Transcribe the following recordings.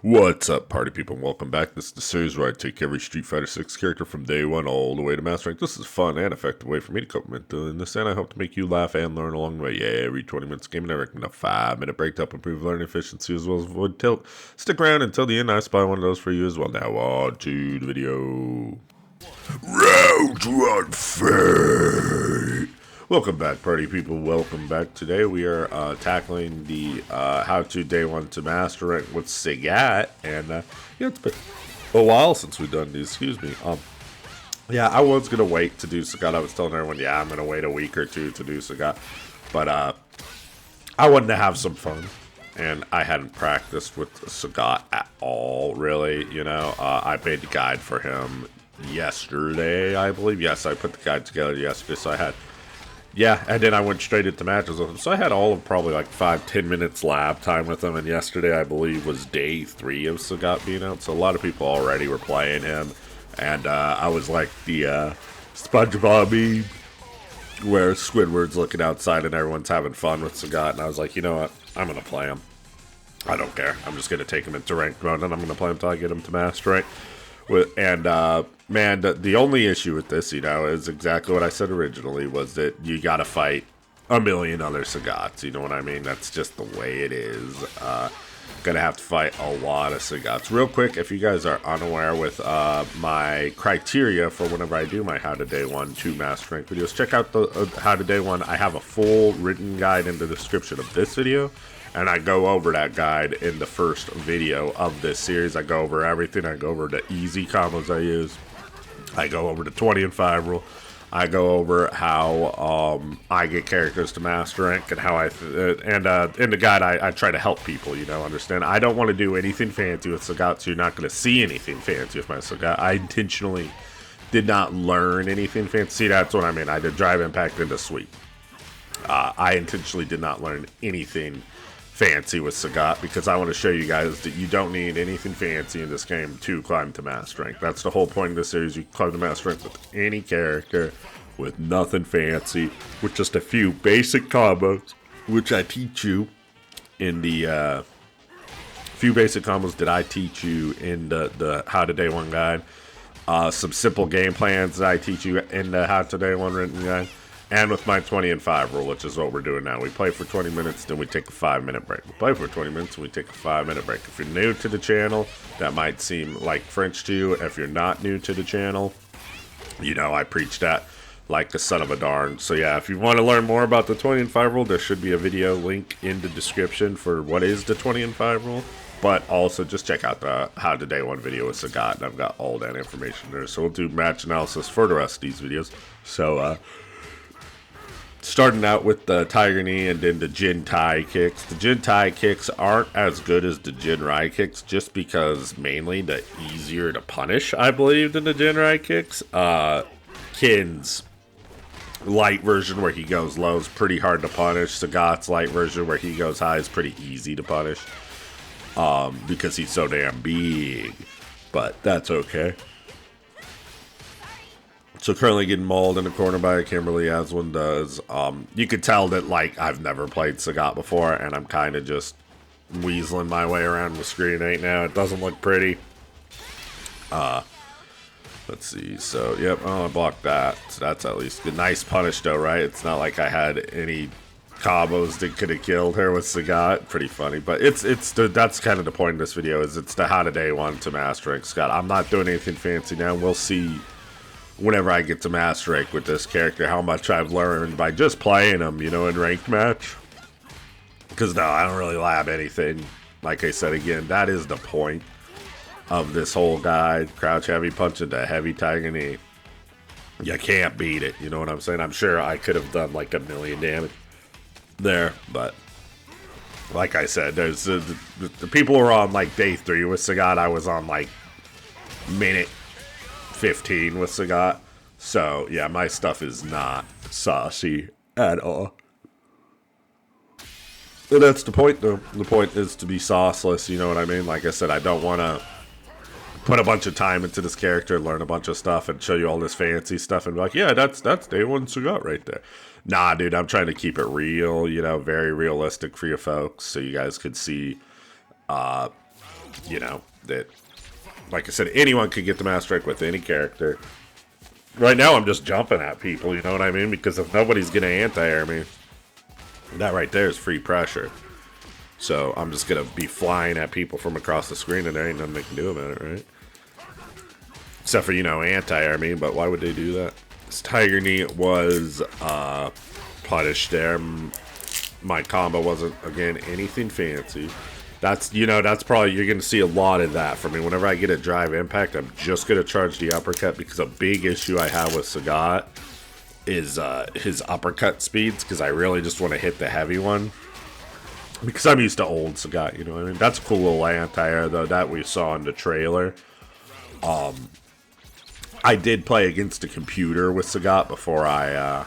What's up, party people, and welcome back. This is the series where I take every Street Fighter 6 character from day one all the way to Master Rank. This is a fun and effective way for me to cope doing this, and I hope to make you laugh and learn along the way. Yeah, every 20 minutes game, and I recommend a 5-minute break to help improve learning efficiency as well as avoid tilt. Stick around until the end, I spy one of those for you as well. Now on to the video. Round one fight! Welcome back, party people. Welcome back. Today we are tackling the how-to day one to master rank with Sagat, and it's been a while since we've done these. Excuse me. Yeah, I was gonna wait to do Sagat. I was telling everyone, yeah, I'm gonna wait a week or two to do Sagat, but I wanted to have some fun, and I hadn't practiced with Sagat at all, really. You know, I made the guide for him yesterday, I believe. Yes, I put the guide together yesterday, so I had. Yeah, and then I went straight into matches with him. So I had all of probably like 5-10 minutes lab time with him. And yesterday, I believe, was day 3 of Sagat being out. So a lot of people already were playing him. And I was like the SpongeBob meme where Squidward's looking outside and everyone's having fun with Sagat. And I was like, you know what? I'm going to play him. I don't care. I'm just going to take him into ranked mode and I'm going to play him until I get him to master rank. Man, the only issue with this, is exactly what I said originally, was that you gotta fight a million other Sagats, you know what I mean? That's just the way it is. Gonna have to fight a lot of Sagats. Real quick, if you guys are unaware with my criteria for whenever I do my How to Day 1 to Master Rank videos, check out the How to Day 1. I have a full written guide in the description of this video. And I go over that guide in the first video of this series. I go over everything. I go over the easy combos I use. I go over the 20 and 5 rule. I go over how I get characters to master rank and how in the guide I try to help people, understand. I don't want to do anything fancy with Sagat, so you're not going to see anything fancy with my Sagat. I intentionally did not learn anything fancy. See, that's what I mean. I did drive impact into sweep. I intentionally did not learn anything fancy with Sagat because I want to show you guys that you don't need anything fancy in this game to climb to master rank. That's the whole point of this series. You can climb to master rank with any character with nothing fancy, with just a few basic combos, which I teach you in the few basic combos that I teach you in the How to Day 1 guide. Some simple game plans that I teach you in the How to Day 1 written guide. And with my 20 and 5 rule, which is what we're doing now. We play for 20 minutes, then we take a 5-minute break. We play for 20 minutes, and we take a 5-minute break. If you're new to the channel, that might seem like French to you. If you're not new to the channel, I preach that like the son of a darn. So yeah, if you want to learn more about the 20 and 5 rule, there should be a video link in the description for what is the 20 and 5 rule. But also just check out the How to Day 1 video with Sagat, and I've got all that information there. So we'll do match analysis for the rest of these videos. So, starting out with the Tiger Knee and then the Jin Tai kicks. The Jin Tai kicks aren't as good as the Jin Rai kicks just because mainly the easier to punish, I believe, than the Jin Rai kicks. Kin's light version where he goes low is pretty hard to punish. Sagat's light version where he goes high is pretty easy to punish because he's so damn big. But that's okay. So currently getting mauled in the corner by Kimberly, as one does. You could tell that, I've never played Sagat before, and I'm kind of just weaseling my way around the screen right now. It doesn't look pretty. Let's see. So, yep, I blocked that. So that's at least a nice punish, though, right? It's not like I had any combos that could have killed her with Sagat. Pretty funny. But that's kind of the point of this video, is it's the How to Day 1 to Master Rank Sagat. I'm not doing anything fancy now. We'll see whenever I get to master rank with this character, how much I've learned by just playing him, in ranked match. Because no, I don't really lab anything. Like I said again, that is the point of this whole guide. Crouch heavy punch into heavy Tiger Knee. You can't beat it, you know what I'm saying? I'm sure I could have done like 1 million damage there, but like I said, there's the people were on like day 3 with Sagat. I was on like minute 15 with Sagat. So yeah, my stuff is not saucy at all. And that's the point, though. The point is to be sauceless, you know what I mean? Like I said, I don't want to put a bunch of time into this character, learn a bunch of stuff, and show you all this fancy stuff, and be like, yeah, that's day 1 Sagat right there. Nah, dude, I'm trying to keep it real, very realistic for you folks, so you guys could see you know, that, like I said, anyone could get the Master Strike with any character. Right now, I'm just jumping at people, you know what I mean? Because if nobody's going to anti-air me, that right there is free pressure. So I'm just going to be flying at people from across the screen, and there ain't nothing they can do about it, right? Except for, you know, anti-air me, but why would they do that? This Tiger Knee was punished there. My combo wasn't, again, anything fancy. That's, you know, that's probably, you're going to see a lot of that from me. Whenever I get a drive impact, I'm just going to charge the uppercut, because a big issue I have with Sagat is his uppercut speeds, because I really just want to hit the heavy one. Because I'm used to old Sagat, you know what I mean? That's a cool little anti-air, though, that we saw in the trailer. I did play against a computer with Sagat before I,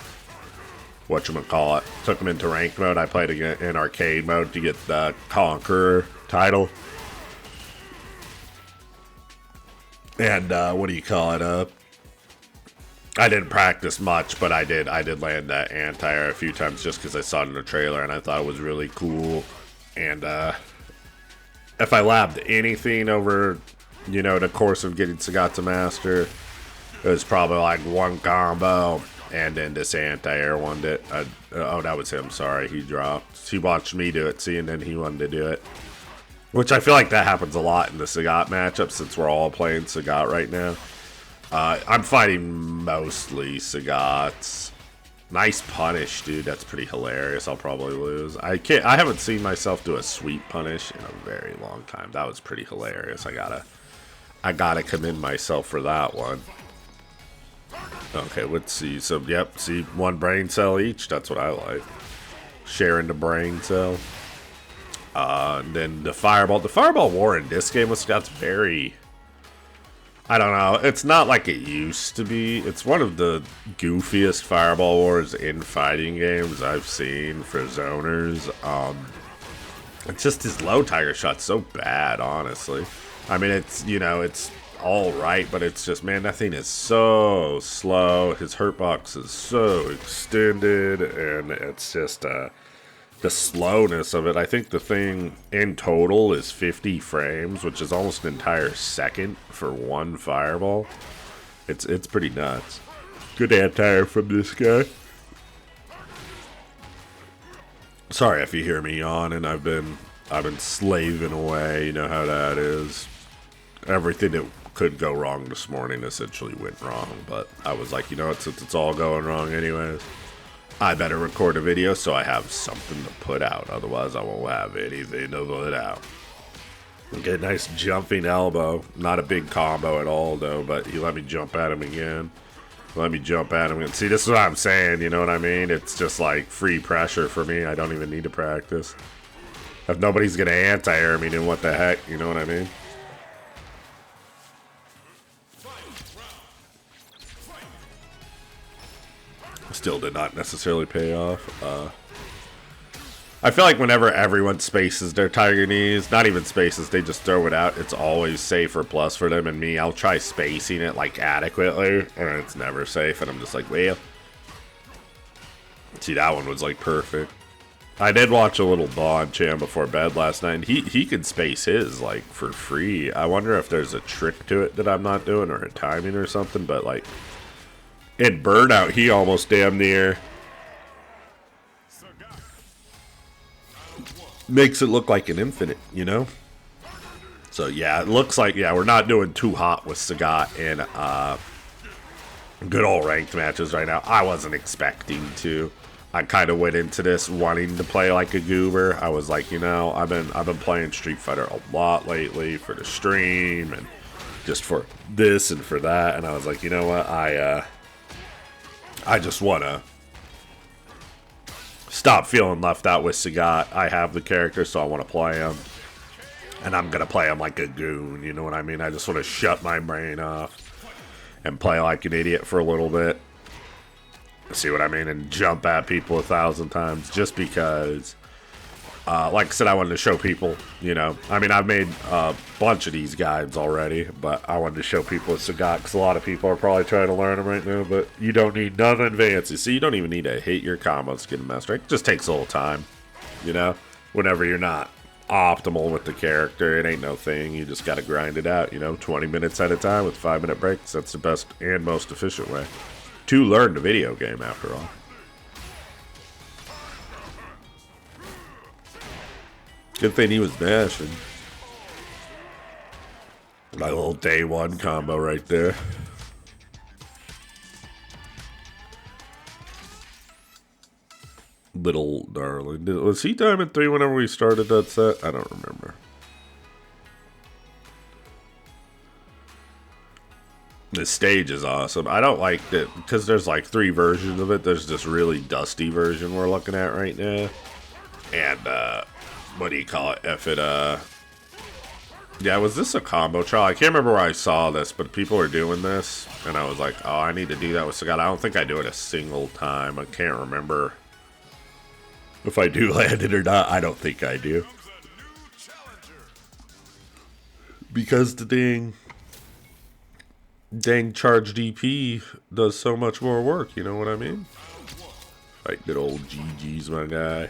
whatchamacallit, took him into ranked mode. I played in arcade mode to get the Conqueror title. And, what do you call it, I didn't practice much, but I did land that anti-air a few times just because I saw it in the trailer and I thought it was really cool. And, if I labbed anything over, you know, the course of getting Sagat to Master, it was probably like one combo, and then this anti-air one that, oh, that was him, sorry, he dropped. He watched me do it, see, and then he wanted to do it. Which I feel like that happens a lot in the Sagat matchup, since we're all playing Sagat right now. I'm fighting mostly Sagats. Nice punish, dude, that's pretty hilarious. I'll probably lose. I haven't seen myself do a sweep punish in a very long time. That was pretty hilarious. I gotta commend myself for that one. Okay, let's see. So, yep, see, one brain cell each. That's what I like. Sharing the brain cell. And then the fireball. The fireball war in this game with Scott's very... I don't know. It's not like it used to be. It's one of the goofiest fireball wars in fighting games I've seen for zoners. It's just his low tiger shot's so bad, honestly. I mean, it's, you know, it's all right, but it's just, man, that thing is so slow. His hurt box is so extended, and it's just the slowness of it. I think the thing in total is 50 frames, which is almost an entire second for one fireball. It's pretty nuts. Good anti-air from this guy. Sorry if you hear me yawning. I've been slaving away. You know how that is. Everything that could go wrong this morning essentially went wrong, but I was like, you know what, since it's all going wrong anyways, I better record a video so I have something to put out. Otherwise, I won't have anything to put out. Okay, nice jumping elbow. Not a big combo at all, though, but he let me jump at him again. Let me jump at him again. See, this is what I'm saying, you know what I mean? It's just like free pressure for me. I don't even need to practice. If nobody's going to anti-air me, then what the heck, you know what I mean? Still did not necessarily pay off. I feel like whenever everyone spaces their Tiger Knees, not even spaces, they just throw it out, it's always safe or plus for them. And me, I'll try spacing it like adequately, and it's never safe. And I'm just like, well, see, that one was like perfect. I did watch a little Bond Chan before bed last night, and he could space his like for free. I wonder if there's a trick to it that I'm not doing, or a timing or something, but like in Burnout, he almost damn near makes it look like an infinite, you know? So yeah, it looks like, yeah, we're not doing too hot with Sagat in good old ranked matches right now. I wasn't expecting to. I kind of went into this wanting to play like a goober. I was like, you know, I've been playing Street Fighter a lot lately for the stream and just for this and for that, and I was like, you know what, I just want to stop feeling left out with Sagat. I have the character, so I want to play him. And I'm going to play him like a goon, you know what I mean? I just want to shut my brain off and play like an idiot for a little bit. See what I mean? And jump at people 1,000 times just because, like I said, I wanted to show people, you know. I mean, I've made a bunch of these guides already, but I wanted to show people with Sagat because a lot of people are probably trying to learn them right now, but you don't need nothing fancy. See, you don't even need to hit your combos to get a master. It just takes a little time, you know, whenever you're not optimal with the character. It ain't no thing. You just gotta grind it out, you know, 20 minutes at a time with 5-minute breaks. That's the best and most efficient way to learn the video game, after all. Good thing he was dashing. My little day one combo right there. Little darling. Was he Diamond 3 whenever we started that set? I don't remember. The stage is awesome. I don't like that because there's like 3 versions of it. There's this really dusty version we're looking at right now. And, what do you call it? Yeah, was this a combo trial? I can't remember where I saw this, but people are doing this. And I was like, oh, I need to do that with Sagat. I don't think I do it a single time. I can't remember if I do land it or not. I don't think I do. Because the dang charge DP does so much more work, you know what I mean? Like good old GG's, my guy.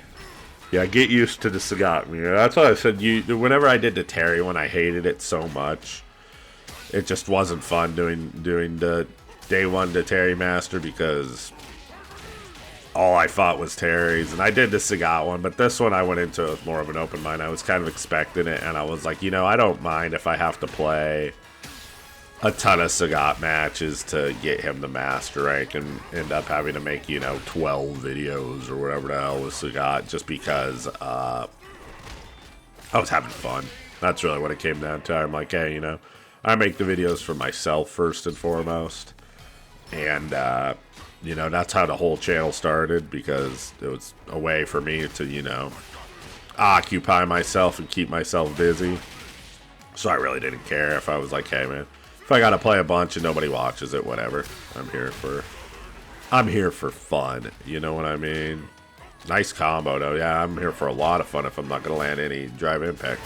Yeah, get used to the Sagat. You know, that's why I said whenever I did the Terry one, I hated it so much. It just wasn't fun doing the day one to Terry Master because all I fought was Terry's. And I did the Sagat one, but this one I went into with more of an open mind. I was kind of expecting it, and I was like, you know, I don't mind if I have to play a ton of Sagat matches to get him the master rank and end up having to make, you know, 12 videos or whatever the hell with Sagat just because I was having fun. That's really what it came down to. I'm like, hey, you know, I make the videos for myself first and foremost. And, you know, that's how the whole channel started because it was a way for me to, you know, occupy myself and keep myself busy. So I really didn't care if I was like, hey, man, if I gotta play a bunch and nobody watches it, whatever. I'm here for fun. You know what I mean? Nice combo though. Yeah, I'm here for a lot of fun if I'm not gonna land any drive impact.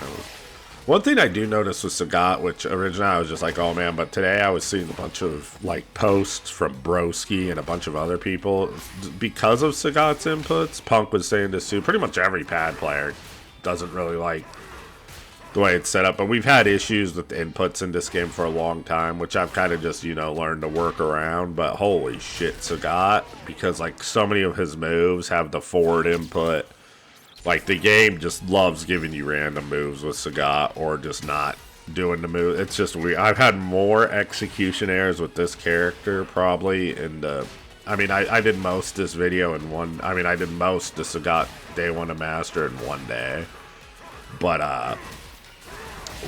One thing I do notice with Sagat, which originally I was just like, oh man, but today I was seeing a bunch of like posts from Broski and a bunch of other people because of Sagat's inputs. Punk was saying this too. Pretty much every pad player doesn't really like the way it's set up, but we've had issues with the inputs in this game for a long time, which I've kind of just, you know, learned to work around. But holy shit, Sagat, because like so many of his moves have the forward input. Like the game just loves giving you random moves with Sagat or just not doing the move. It's just weird. I've had more execution errors with this character probably, and I mean I did most this video in one. I mean I did most the Sagat day one to master in one day, but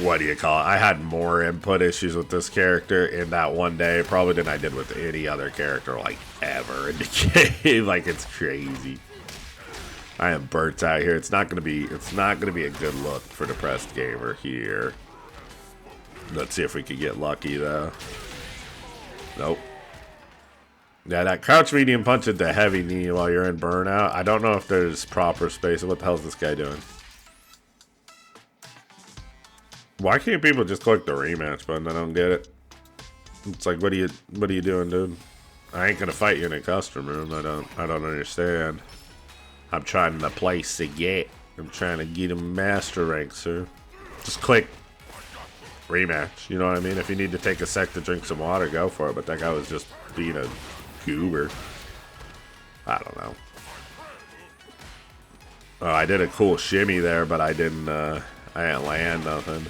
what do you call it? I had more input issues with this character in that one day probably than I did with any other character like ever in the game. Like it's crazy. I am burnt out here. It's not gonna be a good look for the pressed gamer here. Let's see if we can get lucky though. Nope. Yeah, that crouch medium punch at the heavy knee while you're in burnout. I don't know if there's proper space. What the hell is this guy doing? Why can't people just click the rematch button? I don't get it. It's like, what are you doing, dude? I ain't gonna fight you in a custom room. I don't understand. I'm trying to play Sagat. I'm trying to get him master rank, sir. Just click rematch. You know what I mean? If you need to take a sec to drink some water, go for it. But that guy was just being a goober. I don't know. Oh, I did a cool shimmy there, but I didn't land nothing.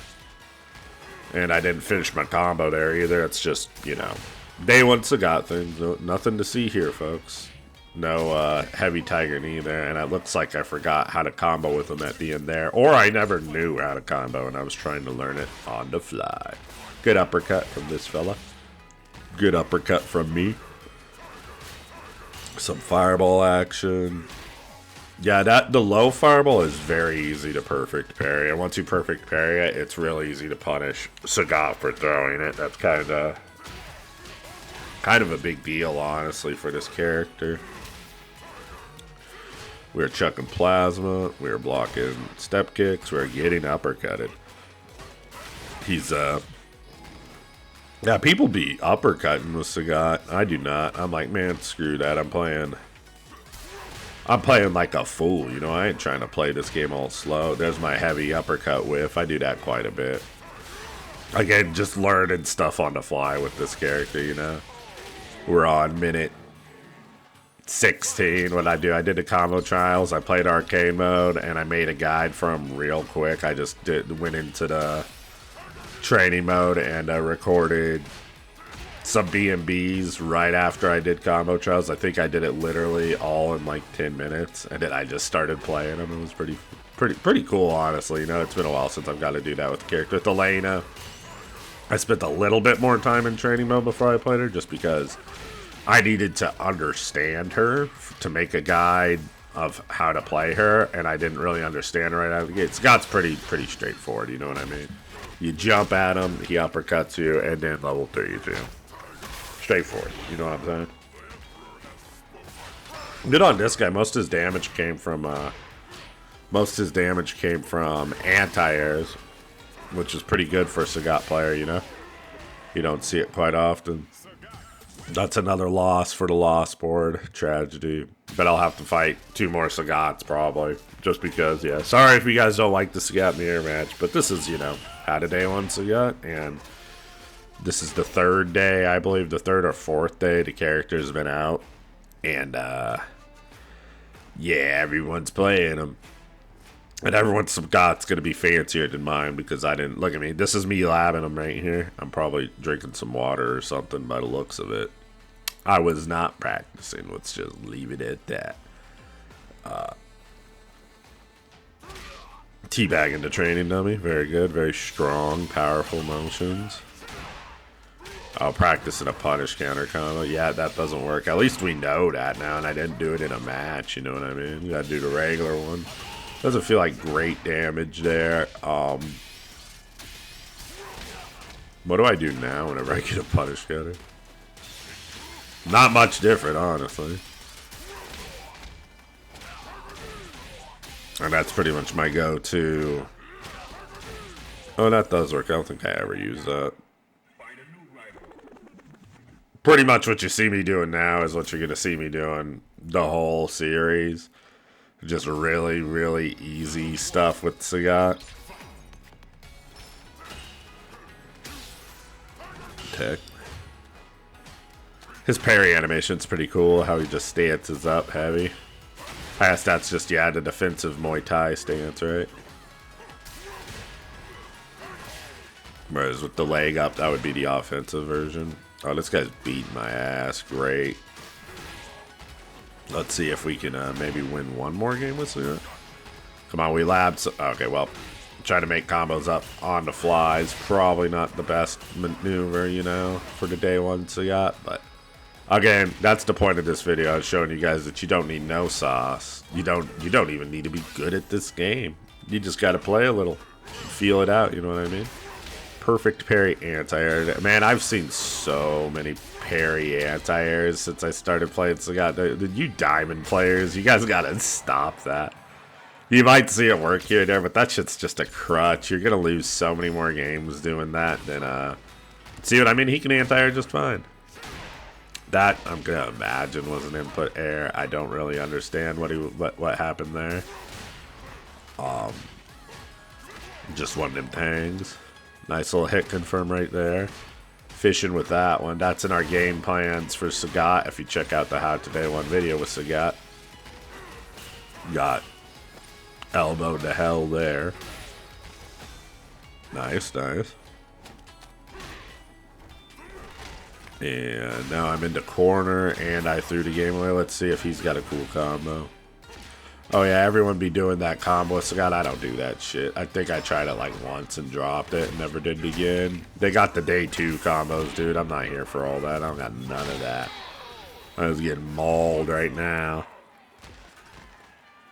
And I didn't finish my combo there either. It's just, you know, day one Sagat things. No, nothing to see here, folks. No heavy tiger knee there. And it looks like I forgot how to combo with him at the end there. Or I never knew how to combo and I was trying to learn it on the fly. Good uppercut from this fella. Good uppercut from me. Some fireball action. Yeah, the low fireball is very easy to perfect parry, and once you perfect parry it, it's real easy to punish Sagat for throwing it. That's kind of a big deal, honestly, for this character. We're chucking plasma, we're blocking step kicks, we're getting uppercutted. He's yeah, people be uppercutting with Sagat. I do not. I'm like, man, screw that. I'm playing I'm playing like a fool, you know. I ain't trying to play this game all slow. There's my heavy uppercut whiff. I do that quite a bit. Again, just learning stuff on the fly with this character, you know. We're on minute 16. What I did the combo trials. I played arcade mode, and I made a guide for them real quick. I just went into the training mode and recorded some B&Bs right after I did combo trials. I think I did it literally all in like 10 minutes, and then I just started playing them. It was pretty cool, honestly. You know, it's been a while since I've got to do that with the character. With Elena, I spent a little bit more time in training mode before I played her, just because I needed to understand her to make a guide of how to play her, and I didn't really understand her right out of the gate. Scott's pretty straightforward, you know what I mean? You jump at him, he uppercuts you, and then level 3 you do. Straightforward, you know what I'm saying? Good on this guy. Most of his damage came from anti-airs, which is pretty good for a Sagat player, you know? You don't see it quite often. That's another loss for the Lost board. Tragedy. But I'll have to fight 2 more Sagats probably. Just because, yeah. Sorry if you guys don't like the Sagat mirror match, but this is, you know, had a day 1 Sagat, and this is the 3rd day, I believe, the 3rd or 4th day the character's been out. And, yeah, everyone's playing them. And everyone's Sagat's going to be fancier than mine because I didn't... Look at me. This is me labbing them right here. I'm probably drinking some water or something by the looks of it. I was not practicing. Let's just leave it at that. Teabagging the training dummy. Very good. Very strong, powerful motions. I'll practice in a punish counter combo. Yeah, that doesn't work. At least we know that now, and I didn't do it in a match. You know what I mean? You gotta do the regular one. Doesn't feel like great damage there. What do I do now whenever I get a punish counter? Not much different, honestly. And that's pretty much my go-to. Oh, that does work. I don't think I ever use that. Pretty much what you see me doing now is what you're going to see me doing the whole series. Just really easy stuff with Sagat. Tech. His parry animation's pretty cool, how he just stances up heavy. I guess that's just, yeah, the defensive Muay Thai stance, right? Whereas with the leg up, that would be the offensive version. Oh, this guy's beating my ass. Great. Let's see if we can maybe win one more game with Sagat. Come on, we labbed. Okay, well, trying to make combos up on the fly is probably not the best maneuver, you know, for the day 1 Sagat. But again, that's the point of this video. I was showing you guys that you don't need no sauce. You don't even need to be good at this game. You just got to play a little, feel it out. You know what I mean? Perfect parry anti-air. Man, I've seen so many parry anti-airs since I started playing Sagat. You diamond players, you guys gotta stop that. You might see it work here and there, but that shit's just a crutch. You're gonna lose so many more games doing that than see what I mean? He can anti-air just fine. That I'm gonna imagine was an input air. I don't really understand what happened there. Just one of them tangs. Nice little hit confirm right there. Fishing with that one. That's in our game plans for Sagat. If you check out the How Today 1 video with Sagat. Got elbowed to hell there. Nice. And now I'm into corner and I threw the game away. Let's see if he's got a cool combo. Oh yeah, everyone be doing that combo. Sagat, I don't do that shit. I think I tried it like once and dropped it and never did it again. They got the day 2 combos, dude. I'm not here for all that. I don't got none of that. I was getting mauled right now.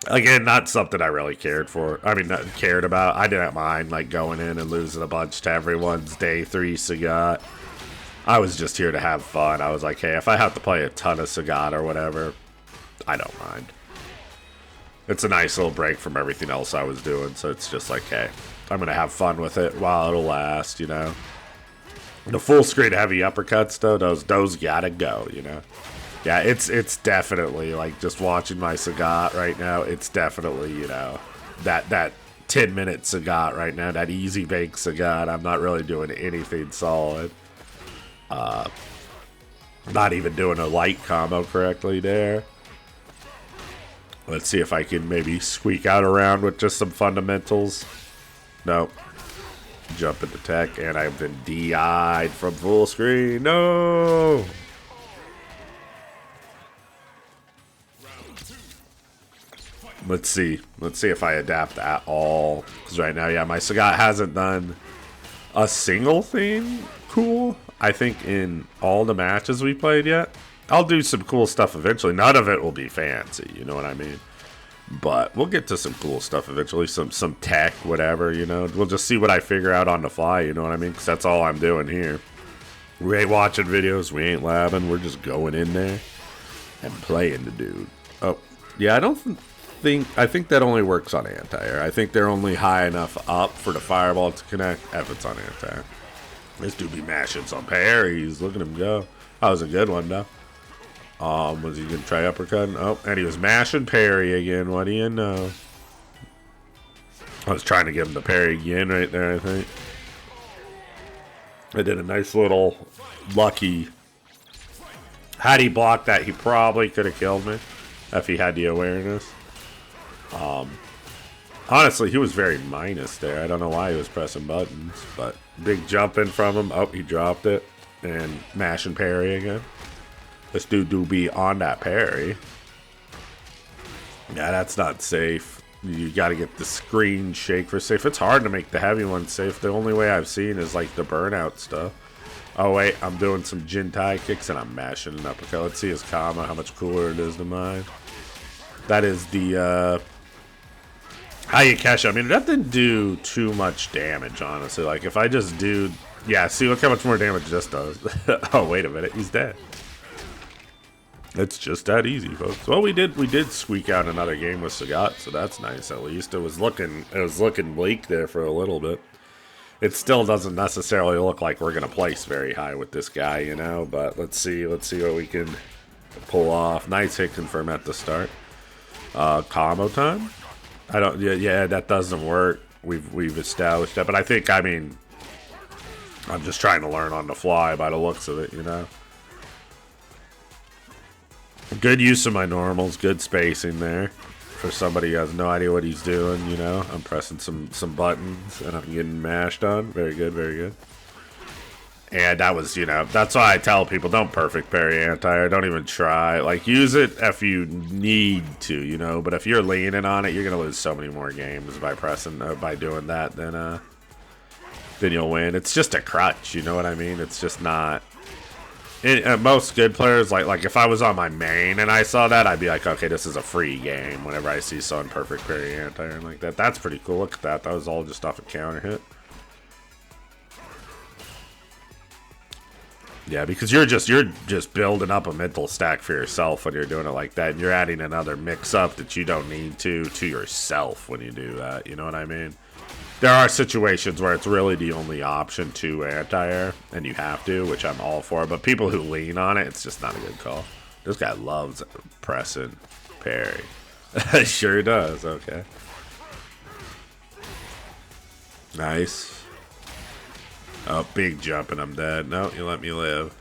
Again, not something I really cared for. I mean, not cared about. I didn't mind like going in and losing a bunch to everyone's day 3 Sagat. I was just here to have fun. I was like, hey, if I have to play a ton of Sagat or whatever, I don't mind. It's a nice little break from everything else I was doing, so it's just like, hey, I'm going to have fun with it while it'll last, you know. The full screen heavy uppercuts, though, those gotta go, you know. Yeah, it's definitely, like, just watching my Sagat right now, it's definitely, you know, that 10-minute Sagat right now, that easy bake Sagat. I'm not really doing anything solid. Not even doing a light combo correctly there. Let's see if I can maybe squeak out around with just some fundamentals. Nope. Jump into tech, and I've been DI'd from full screen. No! Let's see. Let's see if I adapt at all. Because right now, yeah, my Sagat hasn't done a single thing cool, I think, in all the matches we played yet. I'll do some cool stuff eventually. None of it will be fancy, you know what I mean? But we'll get to some cool stuff eventually. Some tech, whatever, you know. We'll just see what I figure out on the fly, you know what I mean? Because that's all I'm doing here. We ain't watching videos. We ain't labbing. We're just going in there and playing the dude. Oh, yeah, I think that only works on anti-air. I think they're only high enough up for the fireball to connect if it's on anti-air. This dude be mashing some parries. Look at him go. That was a good one, though. Was he gonna try uppercut? Oh, and he was mashing parry again. What do you know? I was trying to give him the parry again right there, I think. I did a nice little lucky. Had he blocked that, he probably could have killed me if he had the awareness. Honestly, he was very minus there. I don't know why he was pressing buttons, but big jump in from him. Oh, he dropped it. And mashing parry again. This dude do be on that parry. Yeah, that's not safe. You gotta get the screen shake for safe. It's hard to make the heavy one safe. The only way I've seen is like the burnout stuff. Oh wait, I'm doing some Jintai kicks and I'm mashing an uppercut. Let's see his combo, how much cooler it is than mine. That is the Hayakashi. I mean, that didn't do too much damage, honestly. Like, if I just do... Yeah, see, look how much more damage this does. Oh, wait a minute. He's dead. It's just that easy, folks. Well, we did squeak out another game with Sagat, so that's nice, at least. It was looking bleak there for a little bit. It still doesn't necessarily look like we're going to place very high with this guy, you know? But let's see what we can pull off. Nice hit confirm at the start. Combo time? I don't. Yeah, that doesn't work. We've established that, but I mean, I'm just trying to learn on the fly by the looks of it, you know. Good use of my normals, good spacing there for somebody who has no idea what he's doing, you know. I'm pressing some buttons and I'm getting mashed on. Very good, very good. And that was, you know, that's why I tell people, don't perfect parry anti-air. Don't even try. Like, use it if you need to, you know. But if you're leaning on it, you're going to lose so many more games by by doing that than you'll win. It's just a crutch, you know what I mean? It's just not... most good players, like if I was on my main and I saw that, I'd be like, okay, this is a free game whenever I see someone perfect parry anti-air like that. That's pretty cool. Look at that. That was all just off a counter hit. Yeah, because you're just building up a mental stack for yourself when you're doing it like that. And you're adding another mix-up that you don't need to yourself when you do that. You know what I mean? There are situations where it's really the only option to anti-air, and you have to, which I'm all for. But people who lean on it, it's just not a good call. This guy loves pressing parry. Sure does. Okay. Nice. Oh, big jump and I'm dead. No, you let me live.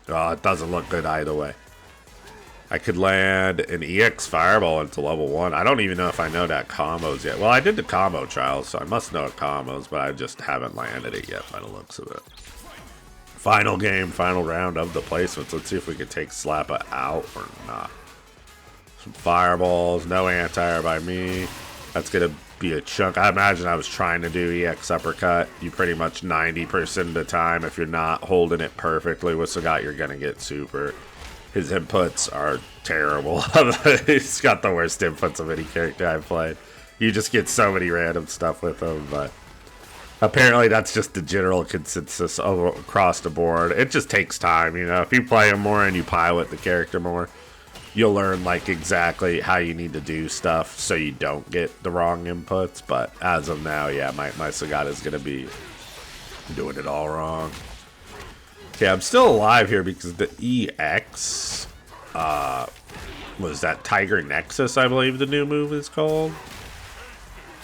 Oh, it doesn't look good either way. I could land an EX Fireball into level 1. I don't even know if I know that combos yet. Well, I did the combo trials, so I must know it combos, but I just haven't landed it yet by the looks of it. Final game, final round of the placements. Let's see if we can take Slappa out or not. Some fireballs, no anti-air by me. That's going to be a chunk. I imagine I was trying to do EX uppercut. You pretty much 90% of the time, if you're not holding it perfectly with Sagat, you're going to get super. His inputs are terrible. He's got the worst inputs of any character I've played. You just get so many random stuff with him, but apparently that's just the general consensus across the board. It just takes time, you know. If you play him more and you pilot the character more, you'll learn like exactly how you need to do stuff so you don't get the wrong inputs. But as of now, yeah, my Sagat is going to be doing it all wrong. Okay, I'm still alive here because the EX was that Tiger Nexus, I believe the new move is called.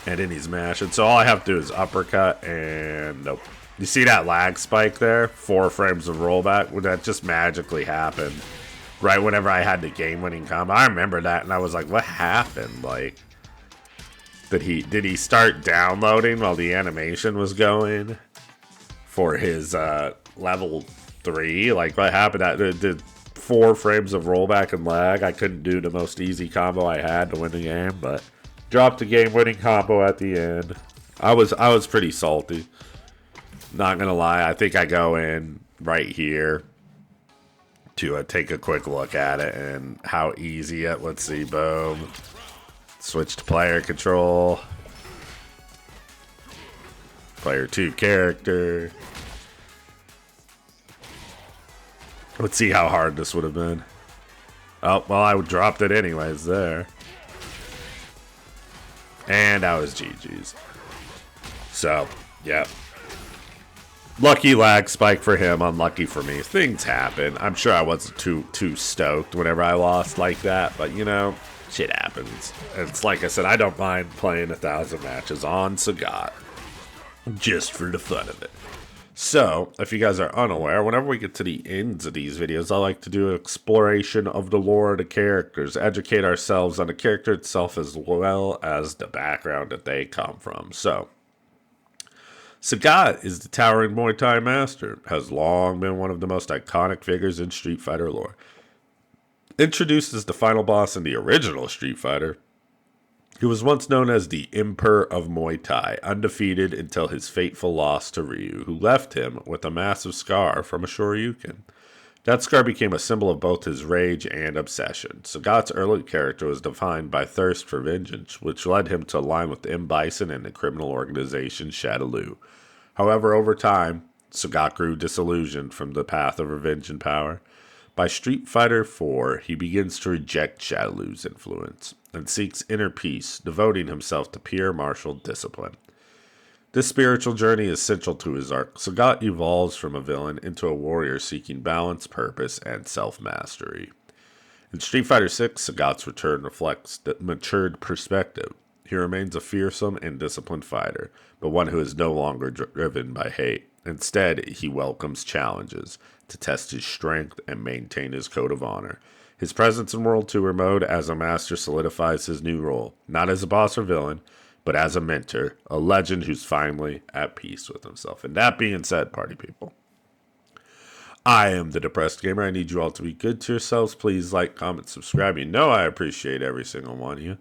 And then he's mashing. So all I have to do is uppercut and nope. You see that lag spike there? 4 frames of rollback? Well, that just magically happened. Right whenever I had the game-winning combo. I remember that and I was like, what happened? Like, did he start downloading while the animation was going for his level 3? Like, what happened? Did 4 frames of rollback and lag? I couldn't do the most easy combo I had to win the game, but dropped the game-winning combo at the end. I was pretty salty. Not gonna lie, I think I go in right here to take a quick look at it and how easy it. Let's see, boom. Switch to player control. Player 2 character. Let's see how hard this would have been. Oh, well, I dropped it anyways there. And that was GG's. So, yeah. Lucky lag spike for him, unlucky for me. Things happen. I'm sure I wasn't too stoked whenever I lost like that, but you know, shit happens. It's like I said, I don't mind playing 1,000 matches on Sagat just for the fun of it. So, if you guys are unaware, whenever we get to the ends of these videos, I like to do an exploration of the lore of the characters, educate ourselves on the character itself as well as the background that they come from. So, Sagat is the towering Muay Thai master, has long been one of the most iconic figures in Street Fighter lore. Introduced as the final boss in the original Street Fighter, he was once known as the Emperor of Muay Thai, undefeated until his fateful loss to Ryu, who left him with a massive scar from a Shoryuken. That scar became a symbol of both his rage and obsession. Sagat's early character was defined by thirst for vengeance, which led him to align with M. Bison and the criminal organization Shadaloo. However, over time, Sagat grew disillusioned from the path of revenge and power. By Street Fighter IV, he begins to reject Shadaloo's influence and seeks inner peace, devoting himself to pure martial discipline. This spiritual journey is central to his arc. Sagat evolves from a villain into a warrior seeking balance, purpose, and self-mastery. In Street Fighter VI, Sagat's return reflects the matured perspective. He remains a fearsome and disciplined fighter, but one who is no longer driven by hate. Instead, he welcomes challenges to test his strength and maintain his code of honor. His presence in World Tour mode as a master solidifies his new role, not as a boss or villain, but as a mentor, a legend who's finally at peace with himself. And that being said, party people, I am the Depressed Gamer. I need you all to be good to yourselves. Please like, comment, subscribe. You know I appreciate every single one of you.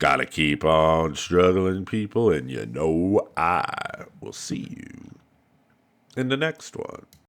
Gotta keep on struggling, people, and you know I will see you in the next one.